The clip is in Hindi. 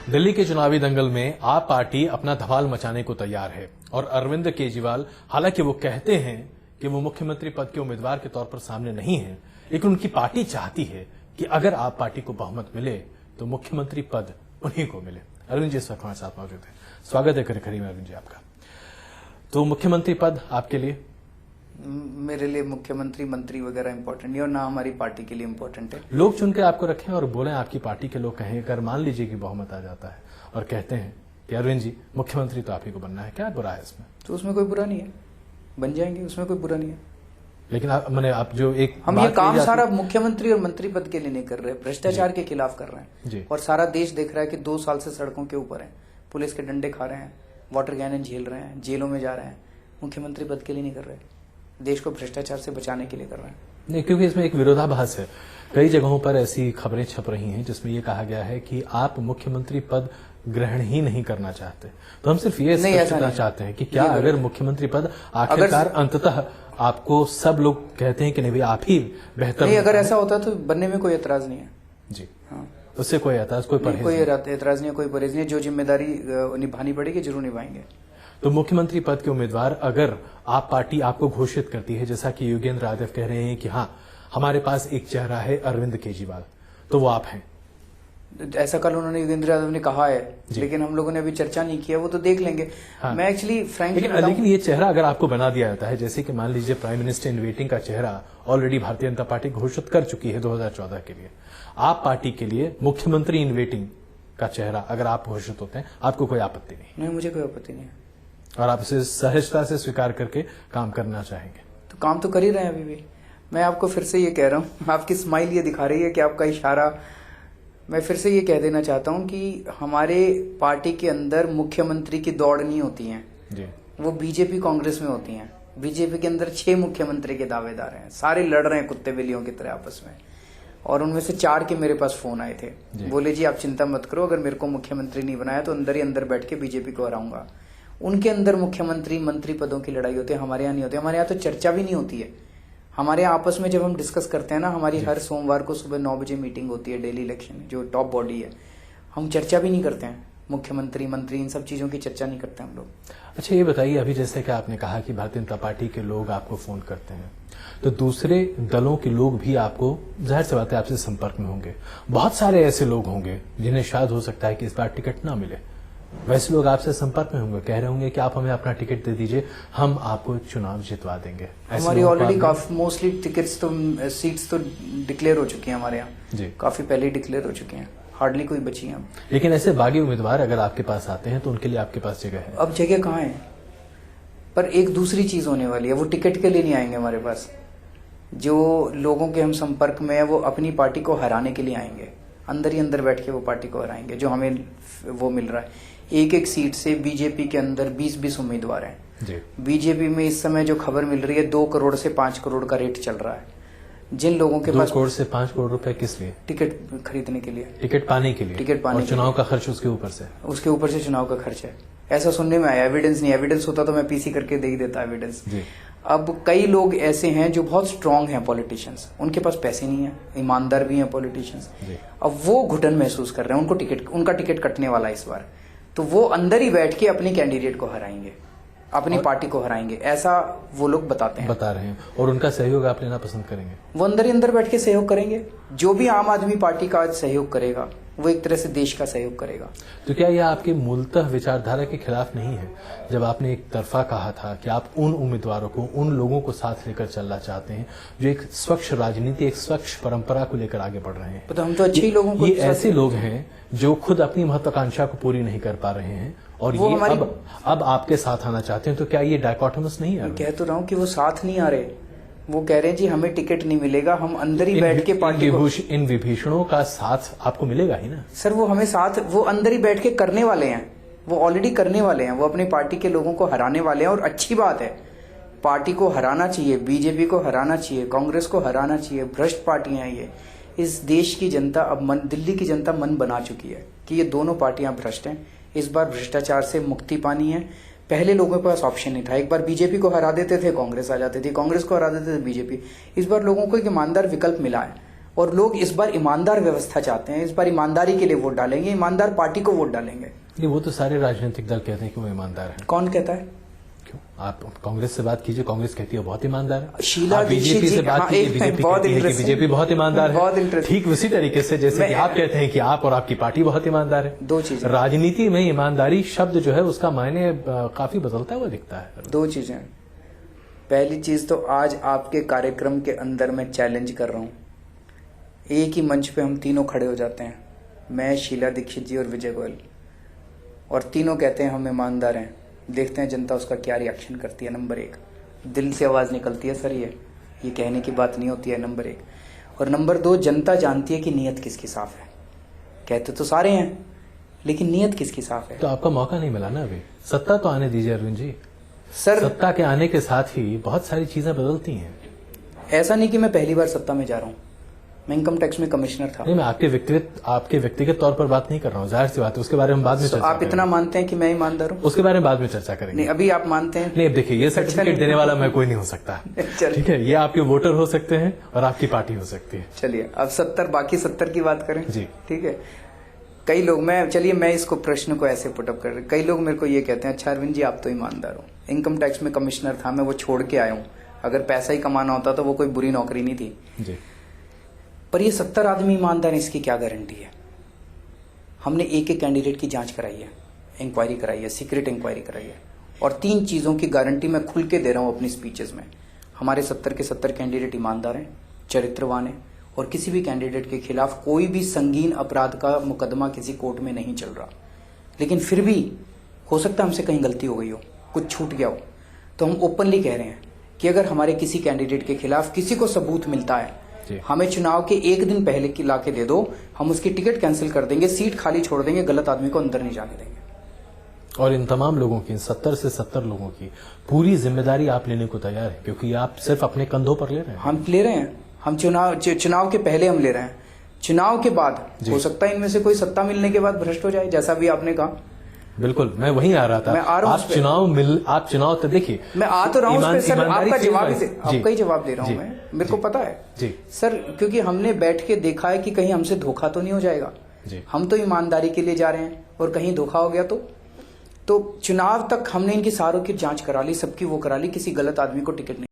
दिल्ली के चुनावी दंगल में आप पार्टी अपना धमाल मचाने को तैयार है और अरविंद केजरीवाल, हालांकि वो कहते हैं कि वो मुख्यमंत्री पद के उम्मीदवार के तौर पर सामने नहीं है, लेकिन उनकी पार्टी चाहती है कि अगर आप पार्टी को बहुमत मिले तो मुख्यमंत्री पद उन्हीं को मिले। अरविंद जी इस वक्त हमारे साथ मौजूद है। स्वागत है खरी में अरविंद जी आपका। तो मुख्यमंत्री पद आपके लिए? मेरे लिए मुख्यमंत्री मंत्री वगैरह इंपॉर्टेंट नहीं और ना हमारी पार्टी के लिए इंपॉर्टेंट है। लोग चुन के आपको रखें और बोले, आपकी पार्टी के लोग कहें, अगर मान लीजिए कि बहुमत आ जाता है और कहते हैं कि अरविंद जी मुख्यमंत्री तो आप ही को बनना है, क्या बुरा है इसमें? तो उसमें कोई बुरा नहीं है, बन जाएंगे, उसमें कोई बुरा नहीं है। लेकिन आप जो एक हम ये काम सारा मुख्यमंत्री और मंत्री पद के लिए नहीं कर रहे, भ्रष्टाचार के खिलाफ कर रहे हैं जी। और सारा देश देख रहा है कि 2 साल से सड़कों के ऊपर है, पुलिस के डंडे खा रहे हैं, वाटर कैनन झेल रहे हैं, जेलों में जा रहे हैं। मुख्यमंत्री पद के लिए नहीं कर रहे, देश को भ्रष्टाचार से बचाने के लिए कर रहे हैं। नहीं, क्योंकि इसमें एक विरोधाभास है। कई जगहों पर ऐसी खबरें छप रही हैं जिसमें ये कहा गया है कि आप मुख्यमंत्री पद ग्रहण ही नहीं करना चाहते। तो हम सिर्फ ये स्पष्टता चाहते हैं कि क्या अगर मुख्यमंत्री पद आखिरकार अंततः आपको सब लोग कहते हैं कि नहीं भाई आप ही बेहतर नहीं, अगर ऐसा होता तो बनने में कोई एतराज नहीं है जी। हाँ, उससे कोई एतराज, कोई परहेज कोई एतराज नहीं है, कोई परहेज नहीं है। जो जिम्मेदारी निभानी पड़ेगी जरूर निभाएंगे। तो मुख्यमंत्री पद के उम्मीदवार अगर आप पार्टी आपको घोषित करती है, जैसा कि योगेंद्र यादव कह रहे हैं कि हाँ हमारे पास एक चेहरा है अरविंद केजरीवाल, तो वो आप हैं? ऐसा कल उन्होंने योगेंद्र यादव ने कहा है, लेकिन हम लोगों ने अभी चर्चा नहीं किया, वो तो देख लेंगे। हाँ। मैं एक्चुअली फ्रैंकली लेकिन ये चेहरा अगर आपको बना दिया जाता है, जैसे कि मान लीजिए प्राइम मिनिस्टर इन वेटिंग का चेहरा ऑलरेडी भारतीय जनता पार्टी घोषित कर चुकी है 2014 के लिए, आप पार्टी के लिए मुख्यमंत्री इन वेटिंग का चेहरा अगर आप घोषित होते हैं, आपको कोई आपत्ति नहीं? मुझे कोई आपत्ति नहीं है और आप इसे सहजता से स्वीकार करके काम करना चाहेंगे? तो काम तो कर ही रहे हैं अभी भी। मैं आपको फिर से ये कह रहा हूँ, आपकी स्माइल ये दिखा रही है कि आपका इशारा, मैं फिर से ये कह देना चाहता हूँ कि हमारे पार्टी के अंदर मुख्यमंत्री की दौड़ नहीं होती है जी। वो बीजेपी कांग्रेस में होती हैं। बीजेपी के अंदर 6 मुख्यमंत्री के दावेदार हैं, सारे लड़ रहे हैं कुत्ते बिल्लियों की तरह आपस में, और उनमें से 4 के मेरे पास फोन आए थे, बोले जी आप चिंता मत करो, अगर मेरे को मुख्यमंत्री नहीं बनाया तो अंदर ही अंदर बैठ के बीजेपी को हराऊंगा। उनके अंदर मुख्यमंत्री मंत्री पदों की लड़ाई होती है, हमारे यहाँ नहीं होती। हमारे यहाँ तो चर्चा भी नहीं होती है। हमारे यहाँ आपस में जब हम डिस्कस करते हैं ना, हमारी हर सोमवार को सुबह 9 बजे मीटिंग होती है, डेली इलेक्शन जो टॉप बॉडी है, हम चर्चा भी नहीं करते हैं। मुख्यमंत्री मंत्री इन सब चीजों की चर्चा नहीं करते हम लोग। अच्छा ये बताइए, अभी जैसे कि आपने कहा कि भारतीय जनता पार्टी के लोग आपको फोन करते हैं, तो दूसरे दलों के लोग भी आपको जाहिर सी बात है आपसे संपर्क में होंगे। बहुत सारे ऐसे लोग होंगे जिन्हें शायद हो सकता है कि इस बार टिकट ना मिले, वैसे लोग आपसे संपर्क में होंगे, कह रहे होंगे कि आप हमें अपना टिकट दे दीजिए, हम आपको चुनाव जितवा देंगे। हमारी ऑलरेडी काफी मोस्टली टिकट्स तो सीट्स तो डिक्लेयर हो चुकी हैं हमारे यहाँ जी, काफी पहले ही डिक्लेयर हो चुके हैं, हार्डली कोई बची है। लेकिन ऐसे बागी उम्मीदवार अगर आपके पास आते हैं तो उनके लिए आपके पास जगह है? अब जगह कहाँ है, पर एक दूसरी चीज होने वाली है, वो टिकट के लिए नहीं आएंगे हमारे पास। जो लोगों के हम संपर्क में है वो अपनी पार्टी को हराने के लिए आएंगे, अंदर ही अंदर बैठ के वो पार्टी को हराएंगे। जो हमें वो मिल रहा है, एक सीट से बीजेपी के अंदर 20-20 उम्मीदवार हैं। बीजेपी में इस समय जो खबर मिल रही है 2 करोड़ से 5 करोड़ का रेट चल रहा है। जिन लोगों के पास 2 करोड़ से 5 करोड़ रुपए किस लिए? टिकट खरीदने के लिए, टिकट पाने के लिए, टिकट पाने, चुनाव का खर्च उसके ऊपर से चुनाव का खर्च है, ऐसा सुनने में आया। एविडेंस नहीं, एविडेंस होता तो मैं पीसी करके दे ही देता एविडेंस। अब कई लोग ऐसे हैं जो बहुत स्ट्रांग हैं पॉलिटिशियंस, उनके पास पैसे नहीं है, ईमानदार भी हैं पॉलिटिशियंस, अब वो घुटन महसूस कर रहे हैं, उनका टिकट कटने वाला है इस बार, तो वो अंदर ही बैठ के अपनी कैंडिडेट को हराएंगे, अपनी पार्टी को हराएंगे, ऐसा वो लोग बता रहे हैं। और उनका सहयोग आप लेना पसंद करेंगे? वो अंदर ही अंदर बैठ के सहयोग करेंगे। जो भी आम आदमी पार्टी का सहयोग करेगा वो एक तरह से देश का सहयोग करेगा। तो क्या यह आपकी मूलतः विचारधारा के खिलाफ नहीं है, जब आपने एक तरफा कहा था कि आप उन उम्मीदवारों को, उन लोगों को साथ लेकर चलना चाहते हैं जो एक स्वच्छ राजनीति, एक स्वच्छ परंपरा को लेकर आगे बढ़ रहे हैं? तो हम तो अच्छे ही लोगों को, ये ऐसे लोग हैं जो खुद अपनी महत्वाकांक्षा को पूरी नहीं कर पा रहे हैं और ये अब आपके साथ आना चाहते हैं, तो क्या ये डायकोटोमस नहीं है? मैं कह तो रहा हूँ कि वो साथ नहीं आ रहे, वो कह रहे हैं जी हमें टिकट नहीं मिलेगा, हम अंदर ही बैठ के पार्टी को, इन विभीषणों का साथ आपको मिलेगा ही ना सर। वो हमें साथ, वो अंदर ही बैठ के करने वाले हैं, वो ऑलरेडी करने वाले हैं, वो अपनी पार्टी के लोगों को हराने वाले हैं। और अच्छी बात है, पार्टी को हराना चाहिए, बीजेपी को हराना चाहिए, कांग्रेस को हराना चाहिए। भ्रष्ट पार्टियां हैं ये। इस देश की जनता अब दिल्ली की जनता मन बना चुकी है कि ये दोनों पार्टियां भ्रष्ट हैं। इस बार भ्रष्टाचार से मुक्ति पानी है। पहले लोगों के पास ऑप्शन नहीं था, एक बार बीजेपी को हरा देते थे कांग्रेस आ जाती थी, कांग्रेस को हरा देते थे बीजेपी। इस बार लोगों को एक ईमानदार विकल्प मिला है और लोग इस बार ईमानदार व्यवस्था चाहते हैं, इस बार ईमानदारी के लिए वोट डालेंगे, ईमानदार पार्टी को वोट डालेंगे। ये वो तो सारे राजनीतिक दल कहते हैं कि वो ईमानदार है। कौन कहता है? क्यों? आप कांग्रेस से बात कीजिए, कांग्रेस कहती है बहुत ईमानदार है। शीला बीजेपी दीक्षित से जी, बात हाँ, कीजिए, एक बीजेपी बहुत कहती है कि interesting। बीजेपी बहुत ईमानदार बहुत है। interesting। ठीक उसी तरीके से जैसे कि आप कहते हैं कि आप और आपकी पार्टी बहुत ईमानदार है। दो चीजें, राजनीति में ईमानदारी शब्द जो है उसका मायने काफी बदलता हुआ दिखता है। दो चीजें। पहली चीज तो आज आपके कार्यक्रम के अंदर मैं चैलेंज कर रहा हूं, एक ही मंच पे हम तीनों खड़े हो जाते हैं, मैं, शीला दीक्षित जी और विजय गोयल, और तीनों कहते हैं हम ईमानदार हैं। देखते हैं जनता उसका क्या रिएक्शन करती है। नंबर एक, दिल से आवाज निकलती है सर, ये कहने की बात नहीं होती है। नंबर एक। और नंबर दो, जनता जानती है कि नीयत किसकी साफ है। कहते तो सारे हैं, लेकिन नीयत किसकी साफ है। तो आपका मौका नहीं मिला ना अभी, सत्ता तो आने दीजिए अरविंद जी। सर सत्ता के आने के साथ ही बहुत सारी चीजें बदलती हैं। ऐसा नहीं कि मैं पहली बार सत्ता में जा रहा हूं, मैं इनकम टैक्स में कमिश्नर था। नहीं, मैं आपके व्यक्तिगत तौर पर बात नहीं कर रहा हूँ, जाहिर सी बात है, उसके बारे में बाद में चर्चा आप इतना मानते हैं कि मैं ईमानदार हूँ? उसके बारे में बाद में चर्चा करेंगे। नहीं, अभी आप मानते हैं? नहीं, अब देखिए, ये सर्टिफिकेट देने वाला मैं कोई नहीं हो सकता। ठीक है, ये आपके वोटर हो सकते हैं और आपकी पार्टी हो सकती है। चलिए अब 70 बाकी 70 की बात करें जी। ठीक है। कई लोग, मैं इसको प्रश्न को ऐसे पुटअप कर रहे, कई लोग मेरे को ये कहते हैं, अच्छा अरविंद जी आप तो ईमानदार हो, इनकम टैक्स में कमिश्नर था, मैं वो छोड़ के आया हूँ, अगर पैसा ही कमाना होता तो वो कोई बुरी नौकरी नहीं थी। जी। पर ये 70 आदमी ईमानदार है, इसकी क्या गारंटी है? हमने एक एक कैंडिडेट की जांच कराई है, इंक्वायरी कराई है, सीक्रेट इंक्वायरी कराई है, और 3 चीजों की गारंटी मैं खुल के दे रहा हूं अपनी स्पीचेस में। हमारे 70 के 70 कैंडिडेट ईमानदार हैं, चरित्रवान हैं, और किसी भी कैंडिडेट के खिलाफ कोई भी संगीन अपराध का मुकदमा किसी कोर्ट में नहीं चल रहा। लेकिन फिर भी हो सकता है हमसे कहीं गलती हो गई हो, कुछ छूट गया हो, तो हम ओपनली कह रहे हैं कि अगर हमारे किसी कैंडिडेट के खिलाफ किसी को सबूत मिलता है, हमें चुनाव के 1 दिन पहले की लाके दे दो, हम उसकी टिकट कैंसिल कर देंगे, सीट खाली छोड़ देंगे, गलत आदमी को अंदर नहीं जाने देंगे। और इन तमाम लोगों की, 70 से 70 लोगों की पूरी जिम्मेदारी आप लेने को तैयार है, क्योंकि आप सिर्फ अपने कंधों पर ले रहे हैं। हम ले रहे हैं, हम चुनाव के पहले हम ले रहे हैं, चुनाव के बाद हो सकता है इनमें से कोई सत्ता मिलने के बाद भ्रष्ट हो जाए, जैसा भी आपने कहा। बिल्कुल, मैं वहीं आ रहा था। मैं आ रहा हूं, आप चुनाव तो देखिए, मैं आ तो रहा हूं उस पे सर, आपका जवाब जी। आपका ही जवाब दे रहा हूं मैं, मेरे को पता है जी सर, क्योंकि हमने बैठ के देखा है कि कहीं हमसे धोखा तो नहीं हो जाएगा जी। हम तो ईमानदारी के लिए जा रहे हैं, और कहीं धोखा हो गया तो चुनाव तक हमने इनकी सारों की जांच करा ली, सबकी वो करा ली, किसी गलत आदमी को टिकट नहीं